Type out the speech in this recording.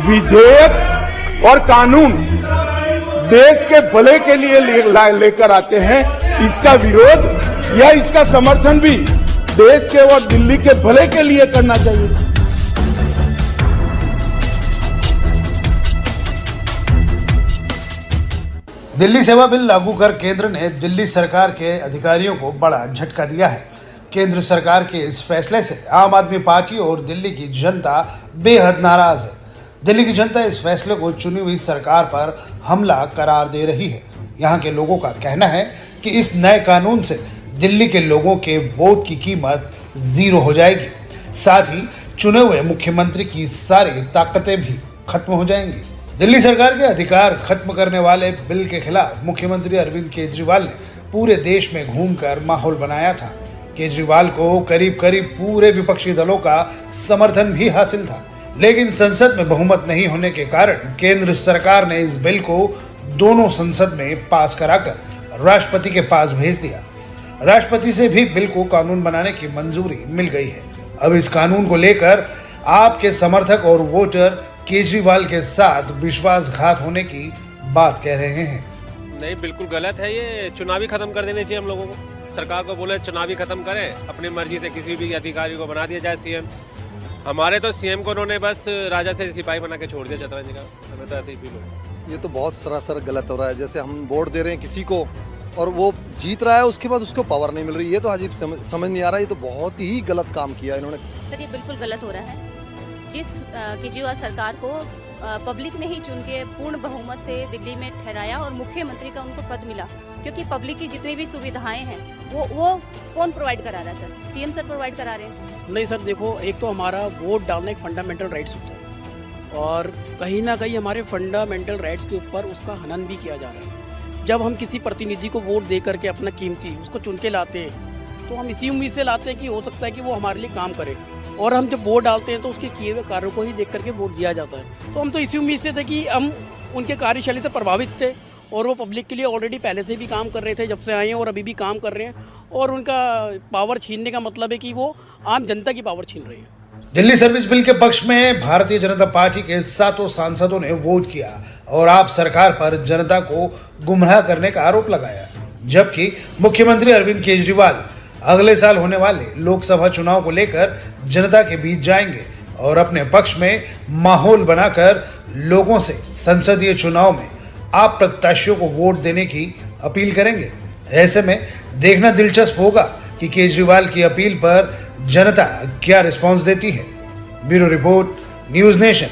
विधेयक और कानून देश के भले के लिए लेकर आते हैं, इसका विरोध या इसका समर्थन भी देश के और दिल्ली के भले के लिए करना चाहिए। दिल्ली सेवा बिल लागू कर केंद्र ने दिल्ली सरकार के अधिकारियों को बड़ा झटका दिया है। केंद्र सरकार के इस फैसले से आम आदमी पार्टी और दिल्ली की जनता बेहद नाराज है। दिल्ली की जनता इस फैसले को चुनी हुई सरकार पर हमला करार दे रही है। यहाँ के लोगों का कहना है कि इस नए कानून से दिल्ली के लोगों के वोट की कीमत जीरो हो जाएगी, साथ ही चुने हुए मुख्यमंत्री की सारी ताकतें भी खत्म हो जाएंगी। दिल्ली सरकार के अधिकार खत्म करने वाले बिल के खिलाफ मुख्यमंत्री अरविंद केजरीवाल ने पूरे देश में घूमकर माहौल बनाया था। केजरीवाल को करीब करीब पूरे विपक्षी दलों का समर्थन भी हासिल था, लेकिन संसद में बहुमत नहीं होने के कारण केंद्र सरकार ने इस बिल को दोनों संसद में पास कराकर राष्ट्रपति के पास भेज दिया। राष्ट्रपति से भी बिल को कानून बनाने की मंजूरी मिल गई है। अब इस कानून को लेकर आपके समर्थक और वोटर केजरीवाल के साथ विश्वासघात होने की बात कह रहे हैं। नहीं, बिल्कुल गलत है ये। चुनावी खत्म कर देने चाहिए हम लोगों को। सरकार को बोले चुनावी खत्म करें, अपनी मर्जी से किसी भी अधिकारी को बना दिया जाए सीएम। हमारे तो सीएम को उन्होंने बस राजा से सिपाही बना के छोड़ दिया शतरंज का। हमें तो ऐसे ही फील हो। ये तो बहुत सरासर गलत हो रहा है। जैसे हम वोट दे रहे हैं किसी को और वो जीत रहा है, उसके बाद उसको पावर नहीं मिल रही। ये तो अजीब समझ नहीं आ रहा। ये तो बहुत ही गलत काम किया इन्होंने। सर, ये बिल्कुल गलत हो रहा है। जिस केजरीवाल सरकार को पब्लिक ने ही चुन के पूर्ण बहुमत से दिल्ली में ठहराया और मुख्यमंत्री का उनको पद मिला, क्योंकि पब्लिक की जितनी भी सुविधाएं हैं वो कौन प्रोवाइड करा रहा है? सर, सीएम सर प्रोवाइड करा रहे हैं। नहीं सर, देखो, एक तो हमारा वोट डालना एक फंडामेंटल राइट्स होता है और कहीं ना कहीं हमारे फंडामेंटल राइट्स के ऊपर उसका हनन भी किया जा रहा है। जब हम किसी प्रतिनिधि को वोट दे करके अपना कीमती उसको चुन के लाते हैं, तो हम इसी उम्मीद से लाते हैं कि हो सकता है कि वो हमारे लिए काम करे, और हम जब वोट डालते हैं तो उसके किए हुए कार्यों को ही देख करके वोट दिया जाता है। तो हम तो इसी उम्मीद से थे कि हम उनके कार्यशैली से प्रभावित थे और वो पब्लिक के लिए ऑलरेडी पहले से भी काम कर रहे थे जब से आए हैं, और अभी भी काम कर रहे हैं। और उनका पावर छीनने का मतलब है कि वो आम जनता की पावर छीन रहे हैं। दिल्ली सर्विस बिल के पक्ष में भारतीय जनता पार्टी के 7 सांसदों ने वोट किया और आप सरकार पर जनता को गुमराह करने का आरोप लगाया, जबकि मुख्यमंत्री अरविंद केजरीवाल अगले साल होने वाले लोकसभा चुनाव को लेकर जनता के बीच जाएंगे और अपने पक्ष में माहौल बनाकर लोगों से संसदीय चुनाव में आप प्रत्याशियों को वोट देने की अपील करेंगे। ऐसे में देखना दिलचस्प होगा कि केजरीवाल की अपील पर जनता क्या रिस्पॉन्स देती है। Bureau report, news nation.